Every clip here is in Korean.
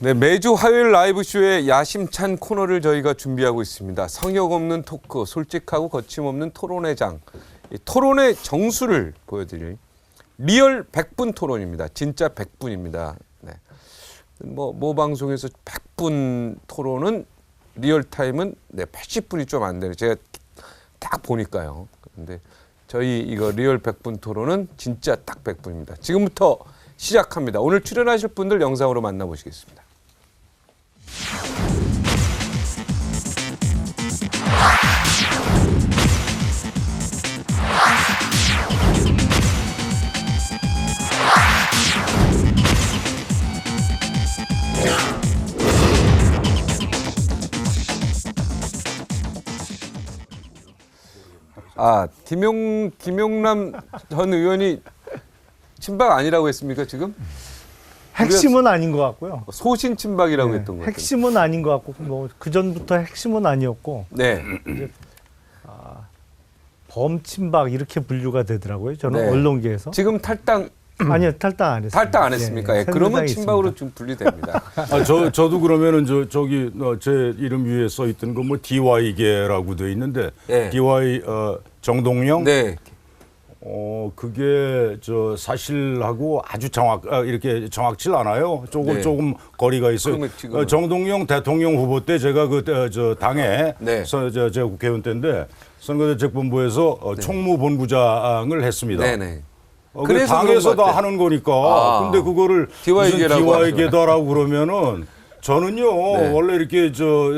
네, 매주 화요일 라이브쇼에 야심찬 코너를 저희가 준비하고 있습니다. 성역 없는 토크, 솔직하고 거침없는 토론의 장, 이 토론의 정수를 보여드릴 리얼 100분 토론입니다. 진짜 100분입니다. 네. 모 방송에서 100분 토론은 리얼타임은 80분이 좀 안 되는 제가 딱 보니까요. 그런데 저희 이거 리얼 100분 토론은 진짜 딱 100분입니다. 지금부터 시작합니다. 오늘 출연하실 분들 영상으로 만나보시겠습니다. 김용남 전 의원이 친박 아니라고 했습니까, 지금? 핵심은 아닌 것 같고요. 소신 친박이라고 했던 것 같아요. 핵심은 아닌 것 같고, 그 전부터 핵심은 아니었고, 네. 범친박 이렇게 분류가 되더라고요. 저는 네. 언론계에서. 지금 탈당 아니요, 탈당 안 했습니다. 탈당 안 했습니까? 예, 그러면 친박으로 좀 분리됩니다. 저도 그러면은 저기 제 이름 위에 써 있던 거 뭐 DY계라고 돼 있는데 네. DY 정동영. 네. 그게 저 사실하고 아주 이렇게 정확치 않아요. 네. 조금 거리가 있어요. 그러면 지금은- 정동영 대통령 후보 때 제가 저 당에 네. 제가 국회의원 때인데 선거대책본부에서 총무본부장을 했습니다. 네네. 그래서 당에서 다 하는 거니까. 근데 그거를 DY계라고 무슨 DY계다라고 그러면은 저는요 네. 원래 이렇게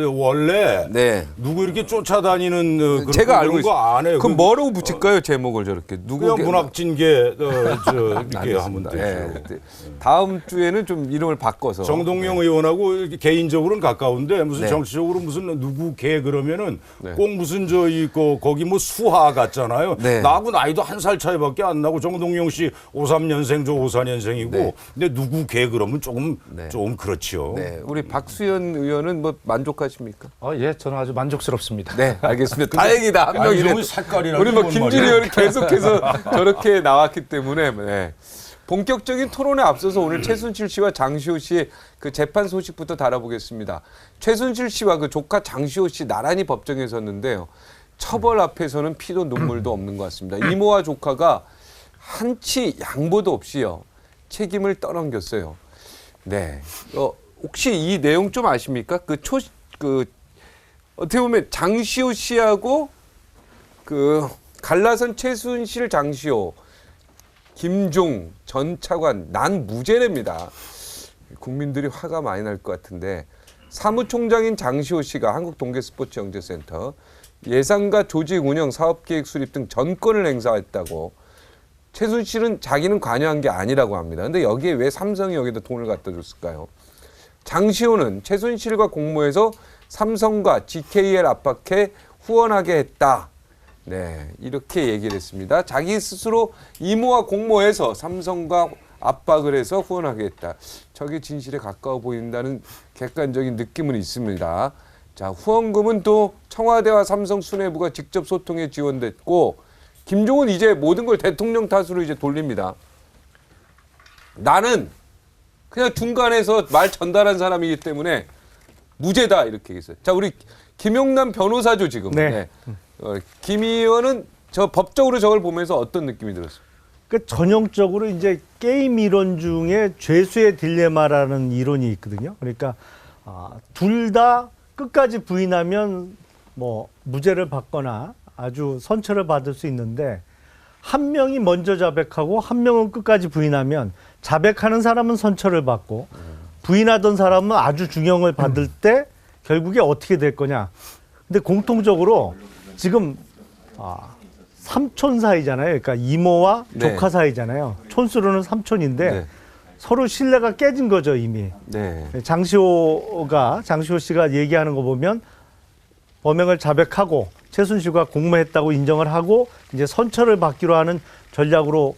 원래 네. 누구 이렇게 쫓아다니는 제가 알고 그런 거 안 해요. 그럼 뭐라고 붙일까요, 제목을 저렇게? 그냥 문학진계 이렇게 하면 알겠습니다. 되죠. 네. 다음 주에는 좀 이름을 바꿔서 정동영 의원하고 이렇게 개인적으로는 가까운데 무슨 네. 정치적으로 무슨 누구 개 그러면은 네. 꼭 무슨 거기 뭐 수하 같잖아요. 네. 나하고 나이도 한 살 차이밖에 안 나고 정동영 씨 53년생 저 54년생이고 네. 근데 누구 개 그러면 조금 네. 그렇지요. 네. 우리 박수현 의원은 뭐 만족하십니까? 예, 저는 아주 만족스럽습니다. 네, 알겠습니다. 다행이다. 한 명이네. 이놈의 색깔이라는 우리 뭐 건 김진희 말이야. 의원이 계속해서 저렇게 나왔기 때문에 네. 본격적인 토론에 앞서서 오늘 최순실 씨와 장시호 씨의 그 재판 소식부터 다뤄보겠습니다. 최순실 씨와 그 조카 장시호 씨 나란히 법정에 섰는데요. 처벌 앞에서는 피도 눈물도 없는 것 같습니다. 이모와 조카가 한치 양보도 없이요. 책임을 떠넘겼어요. 네. 혹시 이 내용 좀 아십니까? 어떻게 보면 장시호 씨하고 그 갈라선 최순실 장시호, 김종 전 차관 난 무죄랍니다. 국민들이 화가 많이 날 것 같은데 사무총장인 장시호 씨가 한국동계스포츠영재센터 예산과 조직 운영, 사업계획 수립 등 전권을 행사했다고 최순실은 자기는 관여한 게 아니라고 합니다. 근데 여기에 왜 삼성이 여기다 돈을 갖다 줬을까요? 장시호는 최순실과 공모해서 삼성과 GKL 압박해 후원하게 했다. 네, 이렇게 얘기를 했습니다. 자기 스스로 이모와 공모해서 삼성과 압박을 해서 후원하게 했다. 저게 진실에 가까워 보인다는 객관적인 느낌은 있습니다. 자, 후원금은 또 청와대와 삼성 수뇌부가 직접 소통에 지원됐고 김종은 이제 모든 걸 대통령 탓으로 이제 돌립니다. 나는 그냥 중간에서 말 전달한 사람이기 때문에 무죄다 이렇게 얘기했어요. 자, 우리 김용남 변호사죠 지금. 네. 김 의원은 저 법적으로 저걸 보면서 어떤 느낌이 들었어요? 그 전형적으로 이제 게임 이론 중에 죄수의 딜레마라는 이론이 있거든요. 그러니까 둘 다 끝까지 부인하면 뭐 무죄를 받거나 아주 선처를 받을 수 있는데 한 명이 먼저 자백하고 한 명은 끝까지 부인하면 자백하는 사람은 선처를 받고 부인하던 사람은 아주 중형을 받을 때 결국에 어떻게 될 거냐. 근데 공통적으로 지금 삼촌 사이잖아요. 그러니까 이모와 네. 조카 사이잖아요. 촌수로는 삼촌인데 네. 서로 신뢰가 깨진 거죠, 이미. 네. 장시호 씨가 얘기하는 거 보면 범행을 자백하고 최순실과 공모했다고 인정을 하고 이제 선처를 받기로 하는 전략으로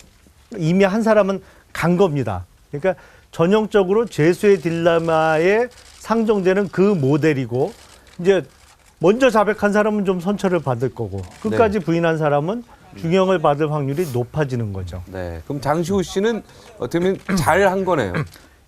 이미 한 사람은 간 겁니다. 그러니까 전형적으로 죄수의 딜레마에 상정되는 그 모델이고 이제 먼저 자백한 사람은 좀 선처를 받을 거고 끝까지 부인한 사람은 중형을 받을 확률이 높아지는 거죠. 네. 그럼 장시호 씨는 어떻게 보면 잘 한 거네요.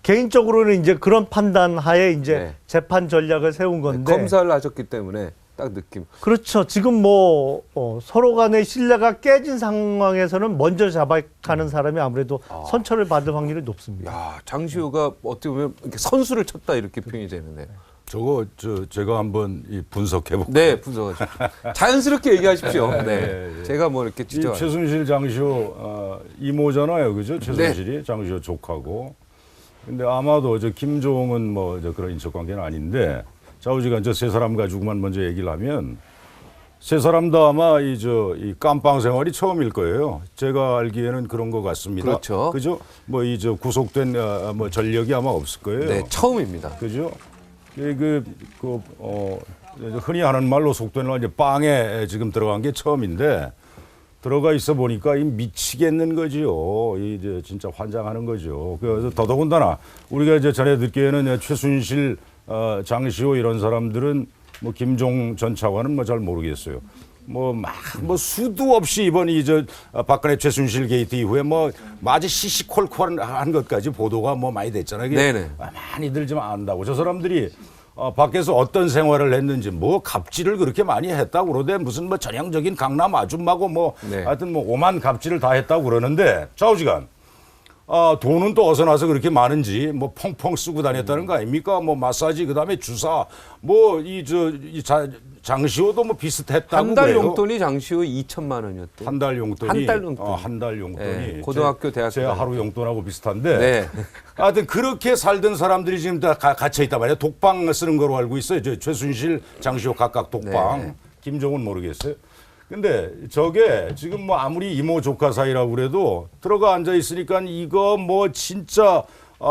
개인적으로는 이제 그런 판단하에 이제 네. 재판 전략을 세운 건데 검사를 하셨기 때문에 딱 느낌. 그렇죠. 지금 뭐 서로 간의 신뢰가 깨진 상황에서는 먼저 자백하는 사람이 아무래도 선처를 받을 확률이 높습니다. 야, 장시호가 어떻게 보면 이렇게 선수를 쳤다 이렇게 표현이 되는데. 저거 제가 한번 분석해 볼게요. 네, 분석하십시오. 자연스럽게 얘기하십시오. 네. 네. 제가 뭐 이렇게 이 진짜 최순실 장시호 이모잖아요, 그죠? 최순실이 장시호 조카고. 근데 아마도 저 김종은 뭐 그런 인척 관계는 아닌데 좌우지간 저 세 사람 가지고만 먼저 얘기를 하면 세 사람 다 아마 이 깜빵 생활이 처음일 거예요. 제가 알기에는 그런 것 같습니다. 그렇죠. 그죠? 뭐 구속된 뭐 전력이 아마 없을 거예요. 네, 처음입니다. 그죠? 흔히 하는 말로 속된 말 이제 빵에 지금 들어간 게 처음인데 들어가 있어 보니까 이 미치겠는 거지요. 이제 진짜 환장하는 거죠. 그래서 더더군다나 우리가 이제 전에 듣기에는 최순실, 장시호 이런 사람들은 뭐 김종 전 차관은 뭐 잘 모르겠어요. 뭐 수도 없이 이번 박근혜 최순실 게이트 이후에 뭐 아주 시시콜콜한 것까지 보도가 뭐 많이 됐잖아요. 네네. 많이들 좀 안다고. 저 사람들이 밖에서 어떤 생활을 했는지 뭐 갑질을 그렇게 많이 했다고 그러대 무슨 뭐 전형적인 강남 아줌마고 뭐 네. 하여튼 뭐 오만 갑질을 다 했다고 그러는데 좌우지간 돈은 또 어디서 나서 그렇게 많은지 뭐 펑펑 쓰고 다녔다는 거 아닙니까? 뭐 마사지 그다음에 주사 뭐 장시호도 뭐 비슷했다고 한 달 그래요. 용돈이 장시호 2천만 원이었대요. 한 달 용돈이 한 달 용돈. 한 달 용돈이 네, 고등학교, 대학교 제 다닐 하루 용돈하고 비슷한데 네. 하여튼 그렇게 살던 사람들이 지금 다 갇혀 있단 말이에요. 독방 쓰는 거로 알고 있어요. 최순실, 장시호 각각 독방. 네. 김종은 모르겠어요. 근데 저게 지금 뭐 아무리 이모 조카 사이라고 그래도 들어가 앉아 있으니까 이거 뭐 진짜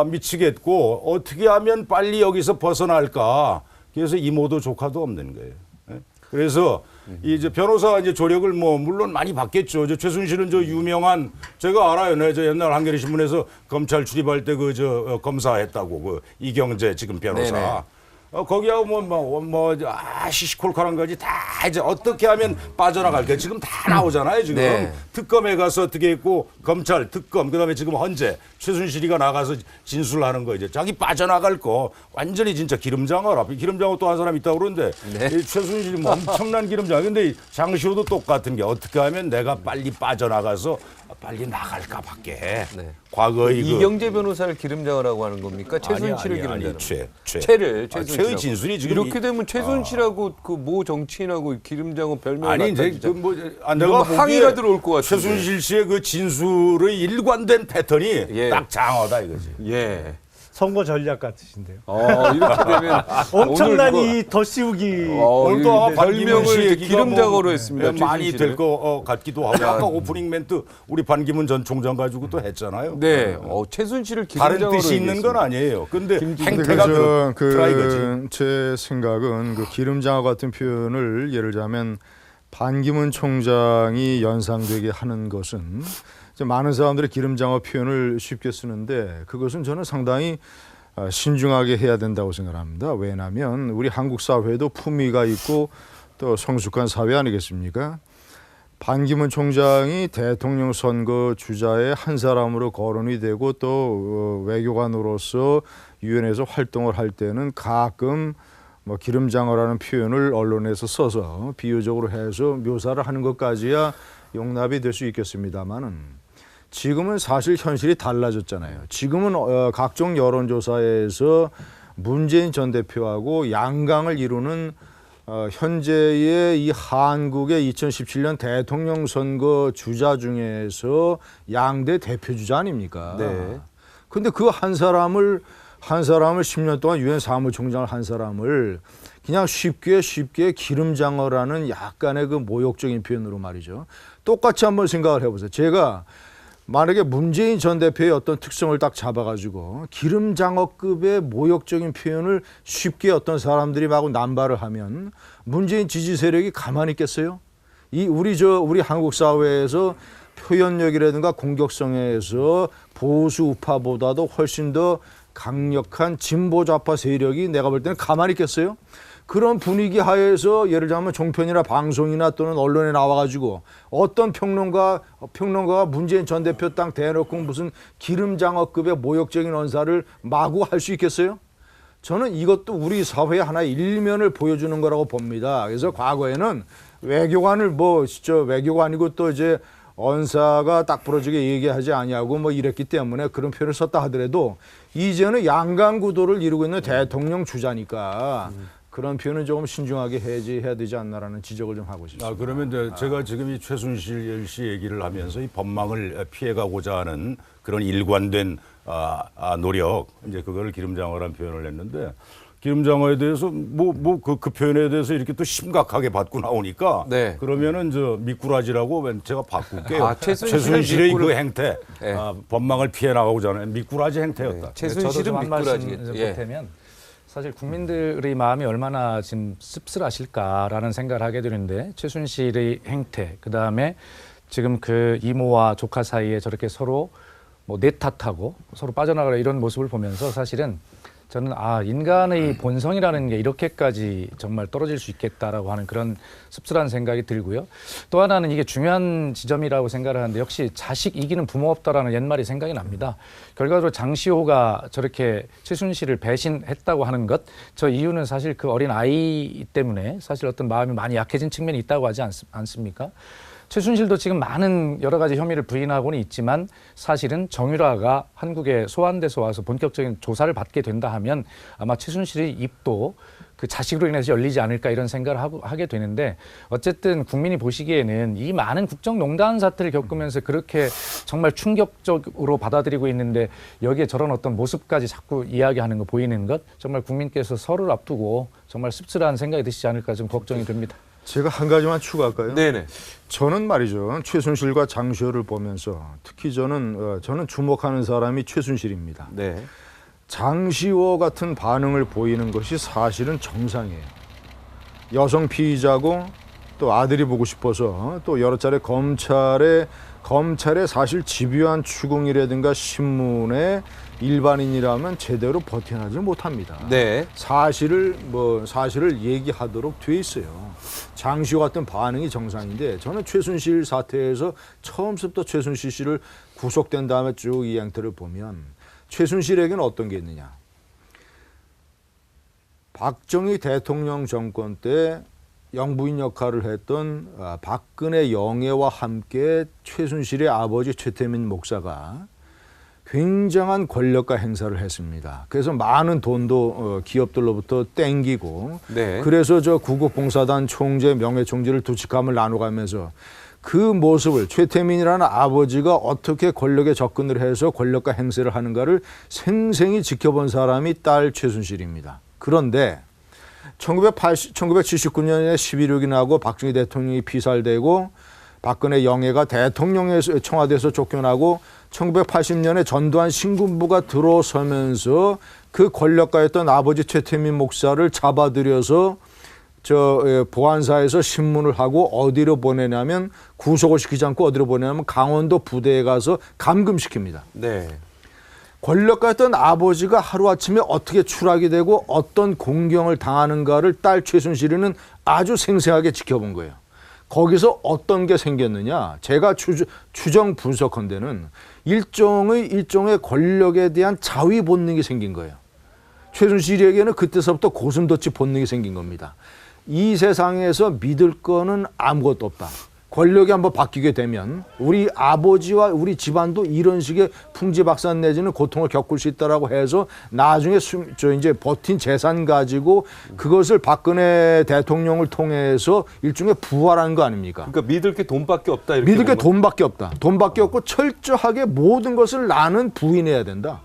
미치겠고 어떻게 하면 빨리 여기서 벗어날까. 그래서 이모도 조카도 없는 거예요. 예? 그래서 이제 변호사 이제 조력을 뭐 물론 많이 받겠죠. 최순실은 유명한 제가 알아요. 네, 저 옛날 한겨레 신문에서 검찰 출입할 때 검사했다고 이경재 지금 변호사. 네네. 거기하고 시시콜콜한 거지 다 이제 어떻게 하면 빠져나갈까 지금 다 나오잖아요 지금. 네. 특검에 가서 어떻게 했고 검찰 특검 그다음에 지금 헌재 최순실이가 나가서 진술하는 거 이제 자기 빠져나갈 거 완전히 진짜 기름장어라. 기름장어 또 한 사람 있다고 그러는데 네. 이 최순실이 뭐 엄청난 기름장어. 근데 이 장시호도 똑같은 게 어떻게 하면 내가 빨리 빠져나가서 빨리 나갈까 밖에. 네. 과거의 이경재 변호사를 기름장어라고 하는 겁니까? 최순실을 기름장어. 최순실의 최순실하고. 진술이 지금 이렇게 되면 최순실하고 그 모 정치인하고 기름장어 별명 아니 이제 진짜. 내가 이거 항의가 들어올 것 같은데. 최순실 씨의 그 진술의 일관된 패턴이 예. 딱 장어다 이거지. 예. 선거 전략 같으신데요. 이렇게 되면 엄청난 오늘 이 더 씌우기. 오늘도 아마 별명을 반기문 이렇게 기름장어로 했습니다. 많이 최순실을. 될 것 같기도 하고 아까 오프닝 멘트 우리 반기문 전 총장 가지고 또 했잖아요. 네. 최순실을 기름장어로 다른 뜻이 있는 건 얘기했습니다. 아니에요. 근데 김진태 행태가 그런 거지. 제 생각은 그 기름장어 같은 표현을 예를 들자면 반기문 총장이 연상되게 하는 것은 많은 사람들이 기름장어 표현을 쉽게 쓰는데 그것은 저는 상당히 신중하게 해야 된다고 생각합니다. 왜냐하면 우리 한국 사회도 품위가 있고 또 성숙한 사회 아니겠습니까? 반기문 총장이 대통령 선거 주자의 한 사람으로 거론이 되고 또 외교관으로서 유엔에서 활동을 할 때는 가끔 뭐 기름장어라는 표현을 언론에서 써서 비유적으로 해서 묘사를 하는 것까지야 용납이 될 수 있겠습니다만은 지금은 사실 현실이 달라졌잖아요. 지금은 각종 여론조사에서 문재인 전 대표하고 양강을 이루는 현재의 이 한국의 2017년 대통령 선거 주자 중에서 양대 대표 주자 아닙니까? 네. 근데 그 한 사람을 10년 동안 유엔 사무총장을 한 사람을 그냥 쉽게 기름장어라는 약간의 그 모욕적인 표현으로 말이죠. 똑같이 한번 생각을 해보세요. 제가 만약에 문재인 전 대표의 어떤 특성을 딱 잡아가지고 기름장어급의 모욕적인 표현을 쉽게 어떤 사람들이 막 남발을 하면 문재인 지지 세력이 가만히 있겠어요? 우리 한국 사회에서 표현력이라든가 공격성에서 보수 우파보다도 훨씬 더 강력한 진보 좌파 세력이 내가 볼 때는 가만히 있겠어요? 그런 분위기 하에서 예를 들면 종편이나 방송이나 또는 언론에 나와가지고 어떤 평론가가 문재인 전 대표 땅 대놓고 무슨 기름장어급의 모욕적인 언사를 마구 할 수 있겠어요? 저는 이것도 우리 사회의 하나의 일면을 보여주는 거라고 봅니다. 그래서 과거에는 외교관을 외교관이고 또 이제 언사가 딱 부러지게 얘기하지 아니하고 뭐 이랬기 때문에 그런 표현을 썼다 하더라도 이제는 양강구도를 이루고 있는 대통령 주자니까 그런 표현은 조금 신중하게 해야 되지 않나라는 지적을 좀 하고 싶습니다. 그러면 이제 제가 지금 이 최순실 씨 얘기를 하면서 이 법망을 피해가고자 하는 그런 일관된 노력, 이제 그거를 기름장어라는 표현을 했는데, 기름장어에 대해서 그 표현에 대해서 이렇게 또 심각하게 받고 나오니까 네. 그러면은 저 미꾸라지라고 제가 바꿀게요. 최순실의 최순실의 미꾸라- 그 행태, 네. 법망을 피해 나가고자 하는 미꾸라지 행태였다. 최순실은 한 말씀 미꾸라지겠죠. 예. 보태면 사실 국민들의 마음이 얼마나 지금 씁쓸하실까라는 생각을 하게 되는데, 최순실의 행태, 그 다음에 지금 그 이모와 조카 사이에 저렇게 서로 뭐 내 탓하고 서로 빠져나가라 이런 모습을 보면서 사실은 저는 인간의 본성이라는 게 이렇게까지 정말 떨어질 수 있겠다라고 하는 그런 씁쓸한 생각이 들고요. 또 하나는 이게 중요한 지점이라고 생각을 하는데, 역시 자식 이기는 부모 없다라는 옛말이 생각이 납니다. 결과적으로 장시호가 저렇게 최순실을 배신했다고 하는 것, 저 이유는 사실 그 어린 아이 때문에 사실 어떤 마음이 많이 약해진 측면이 있다고 하지 않습니까? 최순실도 지금 많은 여러 가지 혐의를 부인하고는 있지만 사실은 정유라가 한국에 소환돼서 와서 본격적인 조사를 받게 된다 하면 아마 최순실의 입도 그 자식으로 인해서 열리지 않을까 이런 생각을 하게 되는데, 어쨌든 국민이 보시기에는 이 많은 국정농단 사태를 겪으면서 그렇게 정말 충격적으로 받아들이고 있는데 여기에 저런 어떤 모습까지 자꾸 이야기하는 거 보이는 것, 정말 국민께서 설을 앞두고 정말 씁쓸한 생각이 드시지 않을까 좀 걱정이 됩니다. 제가 한 가지만 추가할까요? 네네. 저는 말이죠. 최순실과 장시호를 보면서 특히 저는 주목하는 사람이 최순실입니다. 네. 장시호 같은 반응을 보이는 것이 사실은 정상이에요. 여성 피의자고 또 아들이 보고 싶어서 또 여러 차례 검찰에 사실 집요한 추궁이라든가 신문에 일반인이라면 제대로 버텨나지 못합니다. 네. 사실을 얘기하도록 돼 있어요. 장시호 같은 반응이 정상인데, 저는 최순실 사태에서 처음부터 최순실 씨를 구속된 다음에 쭉 이 행태를 보면 최순실에게는 어떤 게 있느냐. 박정희 대통령 정권 때 영부인 역할을 했던 박근혜 영예와 함께 최순실의 아버지 최태민 목사가 굉장한 권력과 행사를 했습니다. 그래서 많은 돈도 기업들로부터 땡기고, 네. 그래서 저 구국봉사단 총재, 명예총재를 두 직함을 나눠가면서 그 모습을 최태민이라는 아버지가 어떻게 권력에 접근을 해서 권력과 행세를 하는가를 생생히 지켜본 사람이 딸 최순실입니다. 그런데 1979년에 11.6이 나고 박정희 대통령이 피살되고 박근혜 영예가 대통령에서 청와대에서 쫓겨나고 1980년에 전두환 신군부가 들어서면서 그 권력가였던 아버지 최태민 목사를 잡아들여서 보안사에서 신문을 하고 어디로 보내냐면, 구속을 시키지 않고 어디로 보내냐면 강원도 부대에 가서 감금시킵니다. 네. 권력가였던 아버지가 하루아침에 어떻게 추락이 되고 어떤 공경을 당하는가를 딸 최순실이는 아주 생생하게 지켜본 거예요. 거기서 어떤 게 생겼느냐, 제가 추정 분석한 일종의 권력에 대한 자위 본능이 생긴 거예요. 최순실에게는 그때서부터 고슴도치 본능이 생긴 겁니다. 이 세상에서 믿을 거는 아무것도 없다. 권력이 한번 바뀌게 되면 우리 아버지와 우리 집안도 이런 식의 풍지박산 내지는 고통을 겪을 수 있다라고 해서 나중에 이제 버틴 재산 가지고 그것을 박근혜 대통령을 통해서 일종의 부활한 거 아닙니까? 그러니까 믿을 게 돈밖에 없다. 이렇게 믿을 게 보면. 돈밖에 없다. 돈밖에 없고 철저하게 모든 것을 나는 부인해야 된다.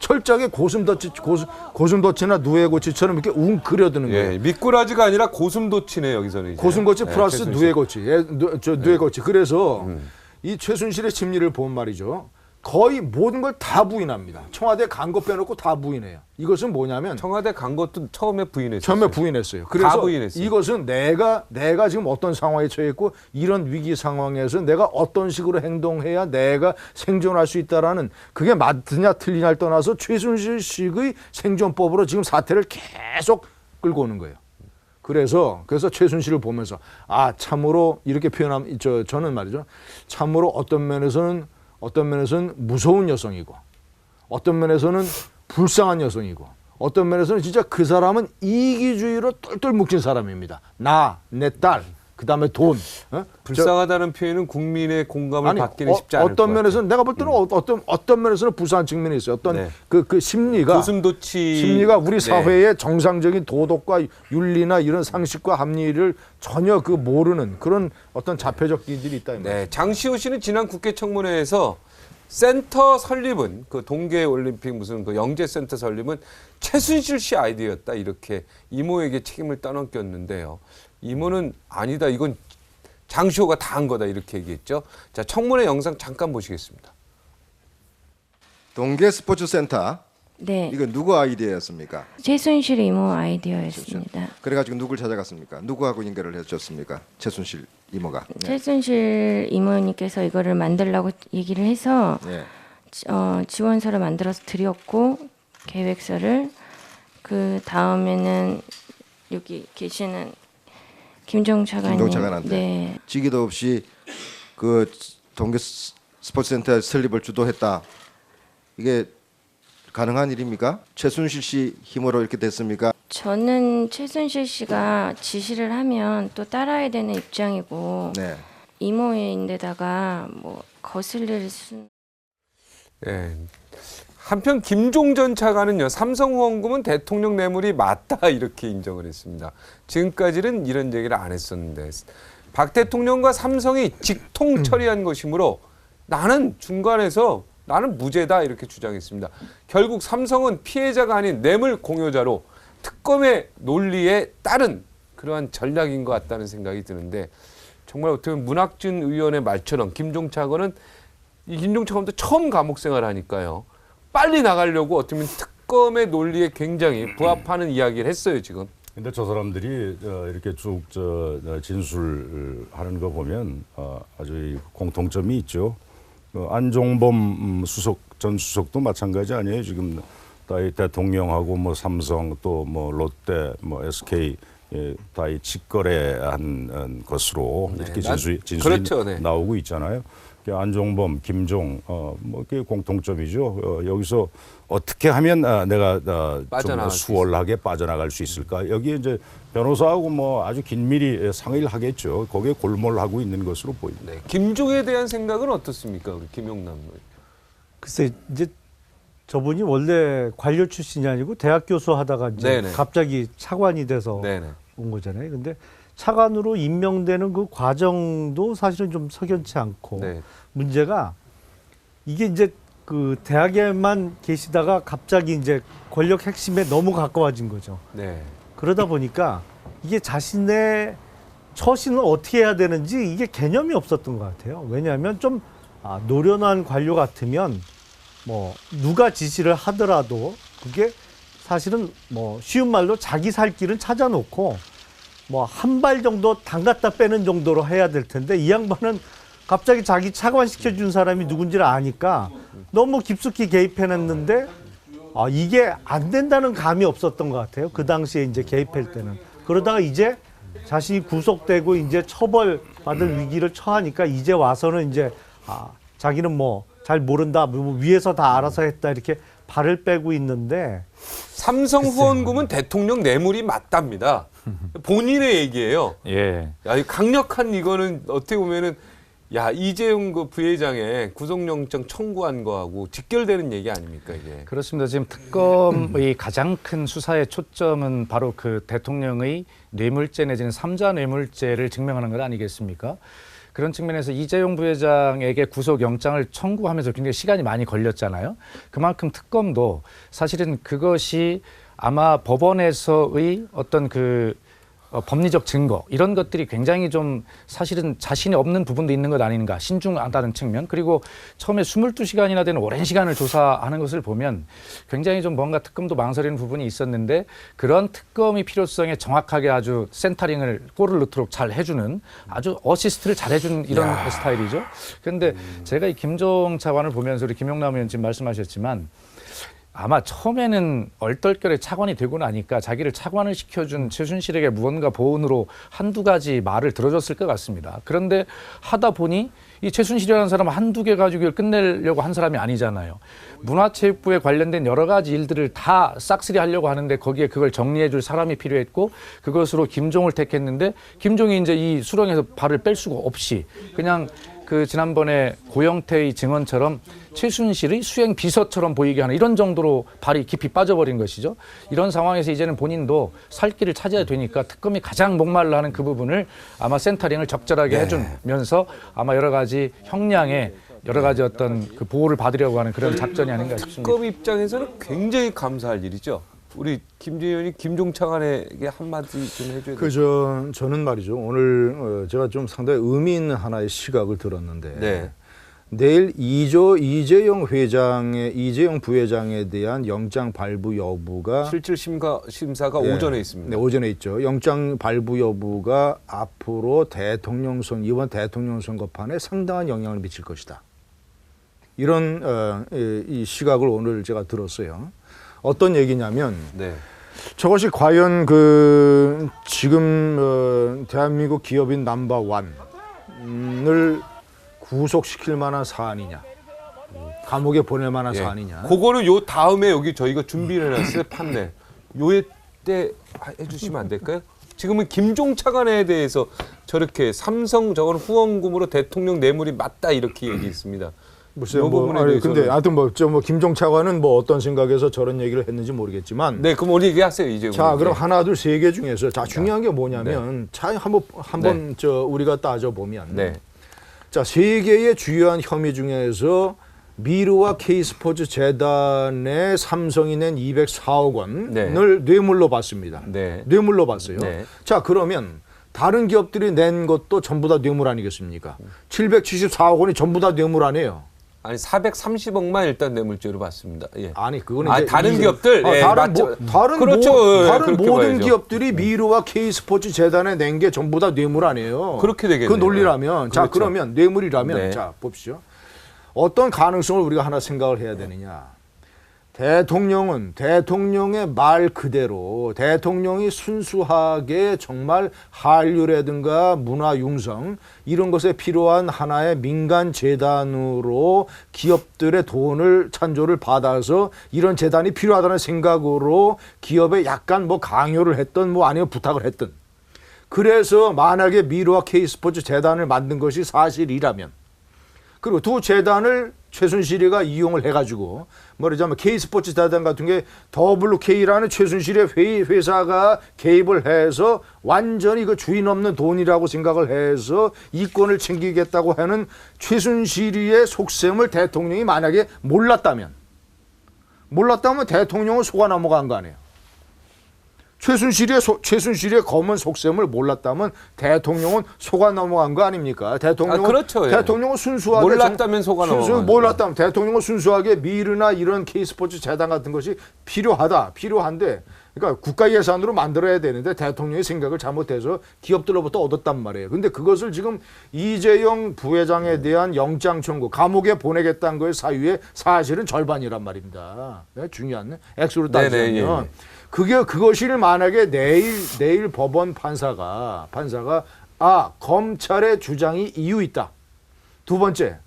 철저하게 고슴도치나 누에고치처럼 이렇게 웅크려드는 거예요. 예, 미꾸라지가 아니라 고슴도치네 여기서는. 이제. 고슴도치 예, 플러스 최순실. 누에고치, 누에고치. 그래서 이 최순실의 심리를 보면 말이죠. 거의 모든 걸 다 부인합니다. 청와대 간 거 빼놓고 다 부인해요. 이것은 뭐냐면 청와대 간 것도 처음에 부인했어요. 처음에 부인했어요. 그래서 부인했어요. 이것은 내가 지금 어떤 상황에 처해 있고 이런 위기 상황에서 내가 어떤 식으로 행동해야 내가 생존할 수 있다라는, 그게 맞느냐 틀리냐를 떠나서 최순실 식의 생존법으로 지금 사태를 계속 끌고 오는 거예요. 그래서 최순실을 보면서 아 참으로 이렇게 표현하면 저는 말이죠. 참으로 어떤 면에서는 무서운 여성이고 어떤 면에서는 불쌍한 여성이고 어떤 면에서는 진짜 그 사람은 이기주의로 똘똘 뭉친 사람입니다. 내 딸, 그다음에 돈. 불쌍하다는 표현은 국민의 공감을 받기는 쉽지 않을 것 어떤 같아요. 면에서는 내가 볼 때는 어떤 면에서는 불쌍한 측면이 있어요. 어떤 네. 그 심리가 고슴도치 우리 사회의 정상적인 도덕과 윤리나 이런 상식과 합리를 전혀 모르는 그런 어떤 자폐적 기질이 있다. 네, 장시호 씨는 지난 국회 청문회에서 센터 설립은 그 동계올림픽 무슨 그 영재센터 설립은 최순실 씨 아이디어였다 이렇게 이모에게 책임을 떠넘겼는데요. 이모는 아니다 이건 장시호가 다 한 거다 이렇게 얘기했죠. 자, 청문회 영상 잠깐 보시겠습니다. 동계 스포츠센터 네, 이거 누구 아이디어였습니까? 최순실 이모 아이디어였습니다. 그래가지고 누굴 찾아갔습니까? 누구하고 연결을 해줬습니까? 최순실 이모가. 네. 최순실 이모님께서 이거를 만들라고 얘기를 해서 네. 지원서를 만들어서 드렸고 계획서를 그 다음에는 여기 계시는 김종 차관님, 차관한테 네, 직위도 없이 그 동계 스포츠센터 설립을 주도했다. 이게 가능한 일입니까? 최순실 씨 힘으로 이렇게 됐습니까? 저는 최순실 씨가 지시를 하면 또 따라야 되는 입장이고 네. 이모인데다가 뭐 거슬릴 수. 예. 한편 김종 전 차관은요. 삼성후원금은 대통령 뇌물이 맞다 이렇게 인정을 했습니다. 지금까지는 이런 얘기를 안 했었는데 박 대통령과 삼성이 직통 처리한 것이므로 나는 중간에서 나는 무죄다 이렇게 주장했습니다. 결국 삼성은 피해자가 아닌 뇌물 공여자로 특검의 논리에 따른 그러한 전략인 것 같다는 생각이 드는데 정말 어떻게 보면 문학준 의원의 말처럼 김종 차관은 김종 차관도 처음 감옥 생활하니까요. 빨리 나가려고 어떻게 보면 특검의 논리에 굉장히 부합하는 이야기를 했어요 지금. 근데 저 사람들이 이렇게 쭉 진술하는 거 보면 아주 공통점이 있죠. 안종범 전 수석도 마찬가지 아니에요. 지금 다 이 대통령하고 뭐 삼성 또 뭐 롯데 뭐 SK 다 이 직거래한 것으로 이렇게 진술이 그렇죠, 네. 나오고 있잖아요. 안종범, 김종 뭐 그게 공통점이죠. 여기서 어떻게 하면 내가 좀 수월하게 빠져나갈 수 있을까? 여기 이제 변호사하고 뭐 아주 긴밀히 상의를 하겠죠. 거기에 골몰하고 있는 것으로 보입니다. 네. 김종에 대한 생각은 어떻습니까, 우리 김용남 의원? 글쎄 이제 저분이 원래 관료 출신이 아니고 대학 교수 하다가 이제 네네. 갑자기 차관이 돼서 네네. 온 거잖아요. 근데 차관으로 임명되는 그 과정도 사실은 좀 석연치 않고 네. 문제가 이게 이제 그 대학에만 계시다가 갑자기 이제 권력 핵심에 너무 가까워진 거죠. 네. 그러다 보니까 이게 자신의 처신을 어떻게 해야 되는지 이게 개념이 없었던 것 같아요. 왜냐하면 좀 노련한 관료 같으면 뭐 누가 지시를 하더라도 그게 사실은 뭐 쉬운 말로 자기 살 길은 찾아놓고 뭐 한 발 정도 담갔다 빼는 정도로 해야 될 텐데 이 양반은 갑자기 자기 차관시켜준 사람이 누군지를 아니까 너무 깊숙이 개입해냈는데 이게 안 된다는 감이 없었던 것 같아요. 그 당시에 이제 개입할 때는. 그러다가 이제 자신이 구속되고 이제 처벌받을 위기를 처하니까 이제 와서는 이제 자기는 뭐 잘 모른다, 뭐 위에서 다 알아서 했다 이렇게 발을 빼고 있는데 삼성 후원금은 대통령 뇌물이 맞답니다. 본인의 얘기예요. 예. 야, 이 강력한 이거는 어떻게 보면은 야 이재용 그 부회장의 구속영장 청구한 거하고 직결되는 얘기 아닙니까 이게? 그렇습니다. 지금 특검의 가장 큰 수사의 초점은 바로 그 대통령의 뇌물죄 내지는 삼자 뇌물죄를 증명하는 것 아니겠습니까? 그런 측면에서 이재용 부회장에게 구속영장을 청구하면서 굉장히 시간이 많이 걸렸잖아요. 그만큼 특검도 사실은 그것이 아마 법원에서의 어떤 그 법리적 증거 이런 것들이 굉장히 좀 사실은 자신이 없는 부분도 있는 것 아닌가 신중하다는 측면 그리고 처음에 22시간이나 되는 오랜 시간을 조사하는 것을 보면 굉장히 좀 뭔가 특검도 망설이는 부분이 있었는데 그런 특검의 필요성에 정확하게 아주 센터링을 골을 넣도록 잘 해주는 아주 어시스트를 잘 해주는 이런 스타일이죠. 그런데 제가 이 김종 차관을 보면서 우리 김용남 의원 지금 말씀하셨지만 아마 처음에는 얼떨결에 차관이 되고 나니까 자기를 차관을 시켜준 최순실에게 무언가 보은으로 한두 가지 말을 들어줬을 것 같습니다. 그런데 하다 보니 이 최순실이라는 사람은 한두 개 가지고 이걸 끝내려고 한 사람이 아니잖아요. 문화체육부에 관련된 여러 가지 일들을 다 싹쓸이 하려고 하는데 거기에 그걸 정리해 줄 사람이 필요했고 그것으로 김종을 택했는데 김종이 이제 이 수렁에서 발을 뺄 수가 없이 그냥 그 지난번에 고영태의 증언처럼 최순실의 수행 비서처럼 보이게 하는 이런 정도로 발이 깊이 빠져버린 것이죠. 이런 상황에서 이제는 본인도 살 길을 찾아야 되니까 특검이 가장 목말라 하는 그 부분을 아마 센터링을 적절하게 해주면서 아마 여러 가지 형량의 여러 가지 어떤 그 보호를 받으려고 하는 그런 작전이 아닌가 싶습니다. 특검 입장에서는 굉장히 감사할 일이죠. 우리 김재현 의원이 김종 차관에게 한마디 좀 해줘야 돼요. 저는 말이죠. 오늘 제가 좀 상당히 의미 있는 하나의 시각을 들었는데 네. 내일 이재용 부회장에 대한 영장 발부 여부가 실질 심사가 예, 오전에 있습니다. 네, 오전에 있죠. 영장 발부 여부가 앞으로 이번 대통령 선거판에 상당한 영향을 미칠 것이다. 이런 이 시각을 오늘 제가 들었어요. 어떤 얘기냐면 네. 저것이 과연 지금 대한민국 기업인 넘버원을 구속시킬 만한 사안이냐, 감옥에 보낼 만한 사안이냐. 그거는 요 다음에 여기 저희가 준비를 해놨어요. 판넬. 요에 때 해주시면 안 될까요? 지금은 김종 차관에 대해서 저렇게 삼성 저건 후원금으로 대통령 뇌물이 맞다 이렇게 얘기했습니다. 글쎄요, 근데 하여튼 김종 차관은 어떤 생각에서 저런 얘기를 했는지 모르겠지만. 네, 그럼 우리 얘기하세요 이제. 자, 그럼 하나, 둘, 세 개 중에서 중요한 게 뭐냐면 한번 우리가 따져 보면. 네. 자, 세 개의 주요한 혐의 중에서 미르와 K스포츠 재단에 삼성이 낸 204억 원을 뇌물로 받습니다. 네. 뇌물로 받어요. 네. 자, 그러면 다른 기업들이 낸 것도 전부 다 뇌물 아니겠습니까? 774억 원이 전부 다 뇌물 아니에요. 아니 430억만 일단 뇌물죄로 받습니다. 예. 아니 그거는 이제 다른 기업들 그렇죠. 다른 모든 봐야죠. 기업들이 미르와 K스포츠 재단에 낸 게 전부 다 뇌물 아니에요. 그렇게 되겠네요. 그 논리라면 자 그렇죠. 그러면 뇌물이라면 네. 자 봅시오. 어떤 가능성을 우리가 하나 생각을 해야 되느냐. 대통령은 대통령의 말 그대로 대통령이 순수하게 정말 한류라든가 문화 융성 이런 것에 필요한 하나의 민간 재단으로 기업들의 돈을 찬조를 받아서 이런 재단이 필요하다는 생각으로 기업에 약간 강요를 했던 아니면 부탁을 했던 그래서 만약에 미르와 K스포츠 재단을 만든 것이 사실이라면 그리고 두 재단을 최순실이가 이용을 해가지고 말하자면 K스포츠 재단 같은 게 WK라는 최순실의 회사가 개입을 해서 완전히 그 주인 없는 돈이라고 생각을 해서 이권을 챙기겠다고 하는 최순실이의 속셈을 대통령이 만약에 몰랐다면 대통령은 속아 넘어간 거 아니에요. 최순실의 검은 속셈을 몰랐다면 대통령은 속아 넘어간 거 아닙니까? 그렇죠. 예. 대통령은 순수하게 몰랐다면 속아 넘어간 몰랐다면 대통령은 순수하게 미르나 이런 K스포츠 재단 같은 것이 필요한데 그러니까 국가 예산으로 만들어야 되는데 대통령의 생각을 잘못해서 기업들로부터 얻었단 말이에요. 근데 그것을 지금 이재용 부회장에 대한 영장 청구, 감옥에 보내겠다는 거의 사유의 사실은 절반이란 말입니다. 네, 중요한 액수로 따지면. 예. 그것이 만약에 내일 법원 판사가 검찰의 주장이 이유 있다. 두 번째,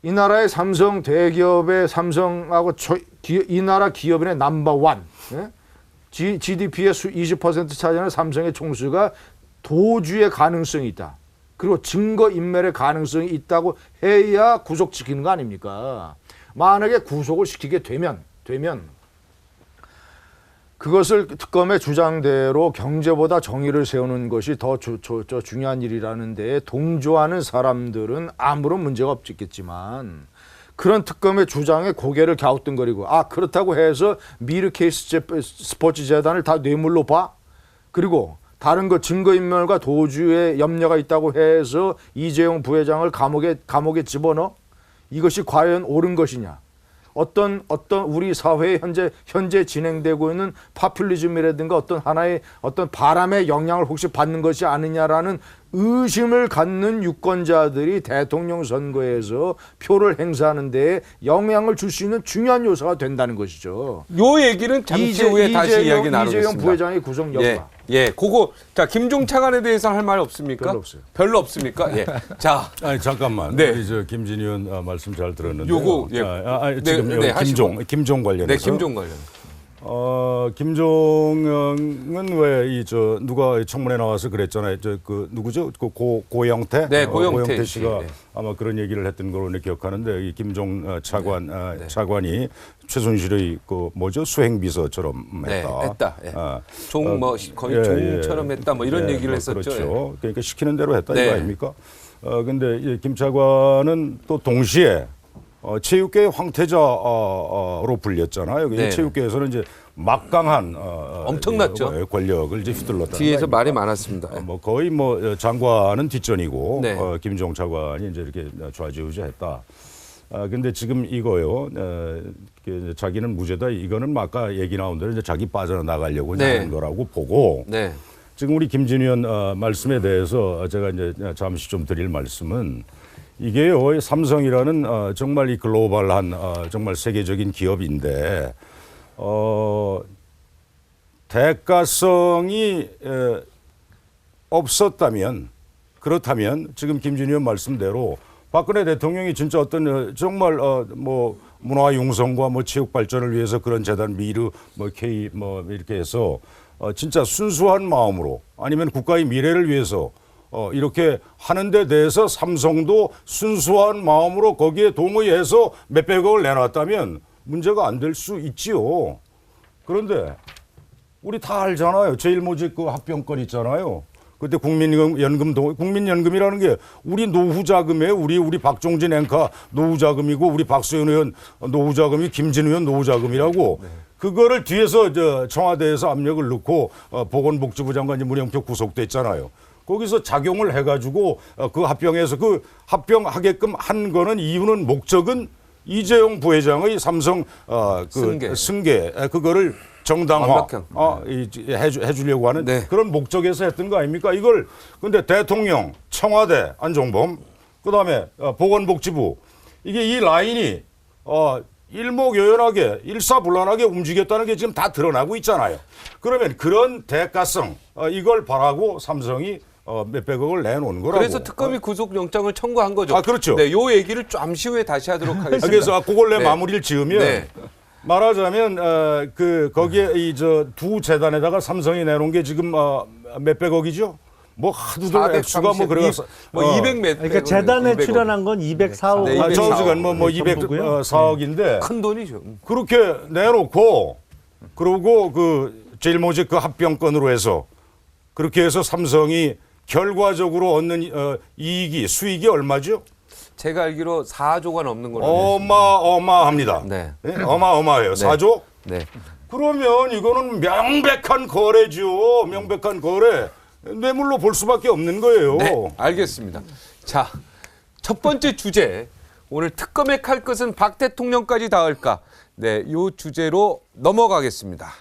이 나라의 삼성 대기업의 삼성하고 이 나라 기업인의 넘버원, GDP의 20% 차지하는 삼성의 총수가 도주의 가능성이 있다. 그리고 증거 인멸의 가능성이 있다고 해야 구속시키는 거 아닙니까? 만약에 구속을 시키게 되면 그것을 특검의 주장대로 경제보다 정의를 세우는 것이 더 중요한 일이라는 데에 동조하는 사람들은 아무런 문제가 없겠지만 그런 특검의 주장에 고개를 갸우뚱거리고 그렇다고 해서 미르 K스포츠 재단을 다 뇌물로 봐? 그리고 다른 거 증거인멸과 도주에 염려가 있다고 해서 이재용 부회장을 감옥에 집어넣어? 이것이 과연 옳은 것이냐? 어떤 우리 사회에 현재 진행되고 있는 파퓰리즘이라든가 어떤 하나의 어떤 바람의 영향을 혹시 받는 것이 아니냐라는 의심을 갖는 유권자들이 대통령 선거에서 표를 행사하는 데 영향을 줄 수 있는 중요한 요소가 된다는 것이죠. 요 얘기는 잠시 후에 다시 이야기 나누겠습니다. 이재용 부회장의 구성 여부가. 예, 예, 그거 자 김종 차관에 대해서 할 말 없습니까? 별로 없어요. 별로 없습니까? 예, 자, 아니 잠깐만. 네. 우리 저 김진희 의원 말씀 잘 들었는데. 요거, 예. 지금 네, 하시고. 김종 관련해서. 네, 김종 관련. 김종은 왜 누가 청문회 나와서 그랬잖아요. 그 누구죠? 그 고영태? 네, 고영태 씨가 씨, 네. 아마 그런 얘기를 했던 걸로 기억하는데 이 김종 차관이 최순실의 그 뭐죠? 수행비서처럼 네, 했다. 했다. 예. 거의 예, 종처럼 했다. 뭐 이런 얘기를 했었죠. 그렇죠. 그러니까 시키는 대로 했다 네. 이거 아닙니까? 근데 이 김 차관은 또 동시에 체육계의 황태자로 불렸잖아요. 네. 체육계에서는 이제 막강한 엄청났죠. 권력을 이제 휘둘렀다. 뒤에서 말이 많았습니다. 뭐 거의 뭐 장관은 뒷전이고 네. 김종 차관이 이제 이렇게 좌지우지했다. 근데 지금 이거요. 자기는 무죄다. 이거는 뭐 아까 얘기 나온 대로 이제 자기 빠져나가려고 네. 하는 거라고 보고. 네, 지금 우리 김진희 의원 말씀에 대해서 제가 이제 잠시 좀 드릴 말씀은 이게요 삼성이라는 정말 이 글로벌한 정말 세계적인 기업인데 대가성이 없었다면 그렇다면 지금 김진희 의원 말씀대로 박근혜 대통령이 진짜 어떤 정말 뭐 문화 융성과 뭐 체육 발전을 위해서 그런 재단 미르 뭐 K 뭐 이렇게 해서 진짜 순수한 마음으로 아니면 국가의 미래를 위해서 이렇게 하는 데 대해서 삼성도 순수한 마음으로 거기에 동의해서 몇백억을 내놨다면 문제가 안 될 수 있지요. 그런데 우리 다 알잖아요. 제일모직 그 합병권 있잖아요. 그때 국민연금이라는 게 우리 노후 자금에 우리 박종진 앵커 노후 자금이고 우리 박수현 의원 노후 자금이 김진 의원 노후 자금이라고 그거를 뒤에서 청와대에서 압력을 넣고 보건복지부 장관 문영표 구속됐잖아요. 거기서 작용을 해가지고 그 합병에서 그 합병하게끔 한 거는 이유는 목적은 이재용 부회장의 삼성 승계 그거를 정당화 해주려고 하는 네. 그런 목적에서 했던 거 아닙니까? 이걸 근데 대통령, 청와대, 안종범, 그다음에 보건복지부 이게 이 라인이 일목요연하게 일사불란하게 움직였다는 게 지금 다 드러나고 있잖아요. 그러면 그런 대가성 이걸 바라고 삼성이 몇백억을 내놓은 거라고. 그래서 특검이 구속영장을 청구한 거죠. 그렇죠. 네, 요 얘기를 잠시 후에 다시 하도록 하겠습니다. 그래서 그걸 네. 마무리를 지으면 네. 말하자면 거기에 이 두 재단에다가 삼성이 내놓은 게 지금 몇백억이죠? 뭐 하도들 액수가 뭐 그래서 뭐 200몇. 그러니까 재단에 200억. 출연한 건 204억. 네, 원. 저지간 뭐 정도고요. 204억인데 큰 돈이죠. 그렇게 내놓고 그러고 그 제일모직 그 합병권으로 해서 그렇게 해서 삼성이 결과적으로 얻는 수익이 얼마죠? 제가 알기로 4조가 넘는 걸로. 어마어마합니다. 네. 네? 어마어마해요. 4조? 네. 그러면 이거는 명백한 거래죠. 명백한 거래. 뇌물로 볼 수밖에 없는 거예요. 네, 알겠습니다. 자, 첫 번째 주제. 오늘 특검에 칼 것은 박 대통령까지 닿을까? 네, 이 주제로 넘어가겠습니다.